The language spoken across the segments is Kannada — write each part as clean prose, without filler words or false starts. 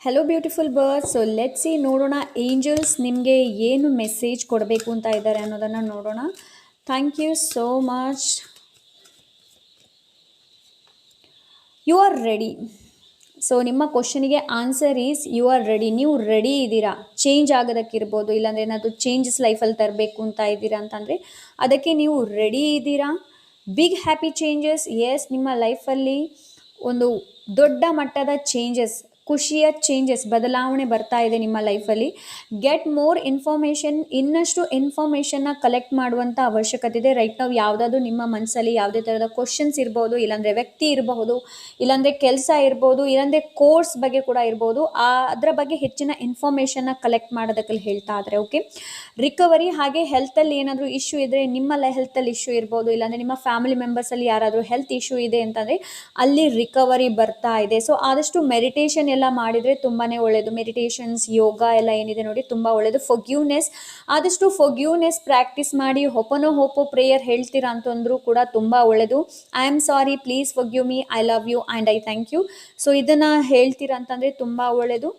Hello beautiful bird. So let see ನೋಡೋಣ ಏಂಜಲ್ಸ್ ನಿಮಗೆ ಏನು ಮೆಸೇಜ್ ಕೊಡಬೇಕು ಅಂತ ಇದ್ದಾರೆ ಅನ್ನೋದನ್ನು ನೋಡೋಣ. Thank you so much. You are ready. So ನಿಮ್ಮ ಕ್ವಶನಿಗೆ answer is you are ready. ನೀವು ರೆಡಿ ಇದ್ದೀರಾ. ಚೇಂಜ್ ಆಗೋದಕ್ಕಿರ್ಬೋದು, ಇಲ್ಲಾಂದರೆ ಏನಾದರೂ ಚೇಂಜಸ್ ಲೈಫಲ್ಲಿ ತರಬೇಕು ಅಂತ ಇದ್ದೀರಾ ಅಂತಂದರೆ ಅದಕ್ಕೆ ನೀವು ರೆಡಿ ಇದ್ದೀರಾ. ಬಿಗ್ ಹ್ಯಾಪಿ ಚೇಂಜಸ್, ಎಸ್, ನಿಮ್ಮ ಲೈಫಲ್ಲಿ ಒಂದು ದೊಡ್ಡ ಮಟ್ಟದ ಚೇಂಜಸ್, ಖುಷಿಯ ಚೇಂಜಸ್, ಬದಲಾವಣೆ ಬರ್ತಾ ಇದೆ ನಿಮ್ಮ ಲೈಫಲ್ಲಿ. ಗೆಟ್ ಮೋರ್ ಇನ್ಫಾರ್ಮೇಷನ್, ಇನ್ನಷ್ಟು ಇನ್ಫಾರ್ಮೇಷನ್ನ ಕಲೆಕ್ಟ್ ಮಾಡುವಂಥ ಅವಶ್ಯಕತೆ ಇದೆ. ರೈಟ್ ನಾವು ಯಾವುದಾದ್ರೂ ನಿಮ್ಮ ಮನಸ್ಸಲ್ಲಿ ಯಾವುದೇ ಥರದ ಕ್ವಶನ್ಸ್ ಇರ್ಬೋದು, ಇಲ್ಲಾಂದರೆ ವ್ಯಕ್ತಿ ಇರಬಹುದು, ಇಲ್ಲಾಂದರೆ ಕೆಲಸ ಇರ್ಬೋದು, ಇಲ್ಲಾಂದರೆ ಕೋರ್ಸ್ ಬಗ್ಗೆ ಕೂಡ ಇರ್ಬೋದು, ಅದರ ಬಗ್ಗೆ ಹೆಚ್ಚಿನ ಇನ್ಫಾರ್ಮೇಷನ್ನ ಕಲೆಕ್ಟ್ ಮಾಡೋದಕ್ಕೆ ಹೇಳ್ತಾ ಇದ್ದಾರೆ. ಓಕೆ, ರಿಕವರಿ, ಹಾಗೆ ಹೆಲ್ತಲ್ಲಿ ಏನಾದರೂ ಇಶ್ಯೂ ಇದ್ದರೆ, ನಿಮ್ಮ ಹೆಲ್ತಲ್ಲಿ ಇಶ್ಯೂ ಇರ್ಬೋದು, ಇಲ್ಲಾಂದರೆ ನಿಮ್ಮ ಫ್ಯಾಮಿಲಿ ಮೆಂಬರ್ಸಲ್ಲಿ ಯಾರಾದರೂ ಹೆಲ್ತ್ ಇಶ್ಯೂ ಇದೆ ಅಂತಂದರೆ ಅಲ್ಲಿ ರಿಕವರಿ ಬರ್ತಾ ಇದೆ. ಸೊ ಆದಷ್ಟು ಮೆಡಿಟೇಷನ್ ಎಲ್ಲ ಮಾಡಿದರೆ ತುಂಬಾ ಒಳ್ಳೆಯದು. ಮೆಡಿಟೇಷನ್ಸ್, ಯೋಗ ಎಲ್ಲ ಏನಿದೆ ನೋಡಿ ತುಂಬ ಒಳ್ಳೆಯದು. ಫೊಗ್ಯೂನೆಸ್, ಆದಷ್ಟು ಫೊಗ್ಯೂನೆಸ್ ಪ್ರಾಕ್ಟೀಸ್ ಮಾಡಿ. ಹೋಪೋ ಪ್ರೇಯರ್ ಹೇಳ್ತೀರಾ ಅಂತಂದರೂ ಕೂಡ ತುಂಬ ಒಳ್ಳೆಯದು. I am sorry, please forgive me, I love you and I thank you. So ಇದನ್ನು ಹೇಳ್ತೀರಾ ಅಂತಂದರೆ ತುಂಬ ಒಳ್ಳೆಯದು.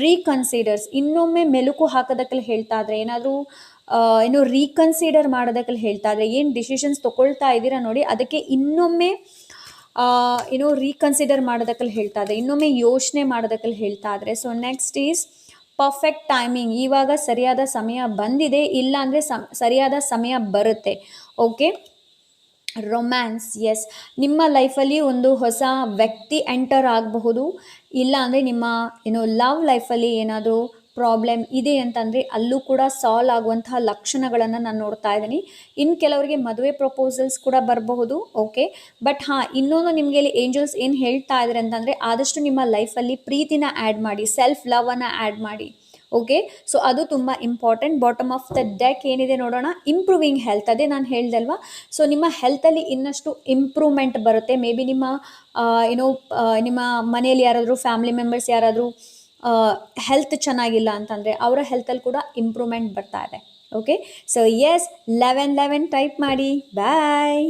ರೀಕನ್ಸಿಡರ್ಸ್, ಇನ್ನೊಮ್ಮೆ ಮೆಲುಕು ಹಾಕೋದಕ್ಕೆ ಹೇಳ್ತಾ ಇದ್ರೆ, ಏನಾದರೂ ಏನು ರೀಕನ್ಸಿಡರ್ ಮಾಡೋದಕ್ಕೆ ಹೇಳ್ತಾ ಇದ್ರೆ, ಏನು ಡಿಸಿಷನ್ಸ್ ತೊಗೊಳ್ತಾ ಇದ್ದೀರಾ ನೋಡಿ ಅದಕ್ಕೆ ಇನ್ನೊಮ್ಮೆ ಏನೋ ರೀಕನ್ಸಿಡರ್ ಮಾಡೋದಕ್ಕೆ ಹೇಳ್ತಾ ಇದ್ದಾರೆ, ಇನ್ನೊಮ್ಮೆ ಯೋಚನೆ ಮಾಡೋದಕ್ಕೆ ಹೇಳ್ತಾ ಇದ್ದಾರೆ. So next is perfect timing. ಇವಾಗ ಸರಿಯಾದ ಸಮಯ ಬಂದಿದೆ, ಇಲ್ಲ ಅಂದರೆ ಸರಿಯಾದ ಸಮಯ ಬರುತ್ತೆ. ಓಕೆ, ರೊಮ್ಯಾನ್ಸ್, ಎಸ್, ನಿಮ್ಮ ಲೈಫಲ್ಲಿ ಒಂದು ಹೊಸ ವ್ಯಕ್ತಿ ಎಂಟರ್ ಆಗಬಹುದು, ಇಲ್ಲ ಅಂದರೆ ನಿಮ್ಮ ಲವ್ ಲೈಫಲ್ಲಿ ಏನಾದರೂ ಪ್ರಾಬ್ಲಮ್ ಇದೆ ಅಂತಂದರೆ ಅಲ್ಲೂ ಕೂಡ ಸಾಲ್ವ್ ಆಗುವಂತಹ ಲಕ್ಷಣಗಳನ್ನು ನಾನು ನೋಡ್ತಾ ಇದ್ದೀನಿ. ಇನ್ನು ಕೆಲವರಿಗೆ ಮದುವೆ ಪ್ರಪೋಸಲ್ಸ್ ಕೂಡ ಬರಬಹುದು. ಓಕೆ, ಬಟ್ ಇನ್ನೊಂದು ನಿಮಗೆ ಇಲ್ಲಿ ಏಂಜಲ್ಸ್ ಏನು ಹೇಳ್ತಾ ಇದ್ದಾರೆ ಅಂತಂದರೆ ಆದಷ್ಟು ನಿಮ್ಮ ಲೈಫಲ್ಲಿ ಪ್ರೀತಿನ ಆ್ಯಡ್ ಮಾಡಿ, ಸೆಲ್ಫ್ ಲವನ್ನು ಆ್ಯಡ್ ಮಾಡಿ. ಓಕೆ, ಸೊ ಅದು ತುಂಬ important. Bottom of the deck ಏನಿದೆ ನೋಡೋಣ. ಇಂಪ್ರೂವಿಂಗ್ ಹೆಲ್ತ್, ಅದೇ ನಾನು ಹೇಳ್ದಲ್ವಾ. ಸೊ ನಿಮ್ಮ ಹೆಲ್ತಲ್ಲಿ ಇನ್ನಷ್ಟು ಇಂಪ್ರೂವ್ಮೆಂಟ್ ಬರುತ್ತೆ. ಮೇ ಬಿ ನಿಮ್ಮ ನಿಮ್ಮ ಮನೆಯಲ್ಲಿ ಯಾರಾದರೂ ಫ್ಯಾಮಿಲಿ ಮೆಂಬರ್ಸ್ ಯಾರಾದರೂ ಹೆಲ್ತ್ ಚೆನ್ನಾಗಿಲ್ಲ ಅಂತಂದರೆ ಅವರ ಹೆಲ್ತಲ್ಲಿ ಕೂಡ ಇಂಪ್ರೂವ್ಮೆಂಟ್ ಬರ್ತಾ ಇದೆ. ಓಕೆ, ಸೊ ಎಸ್, 11 ಟೈಪ್ ಮಾಡಿ. ಬಾಯ್.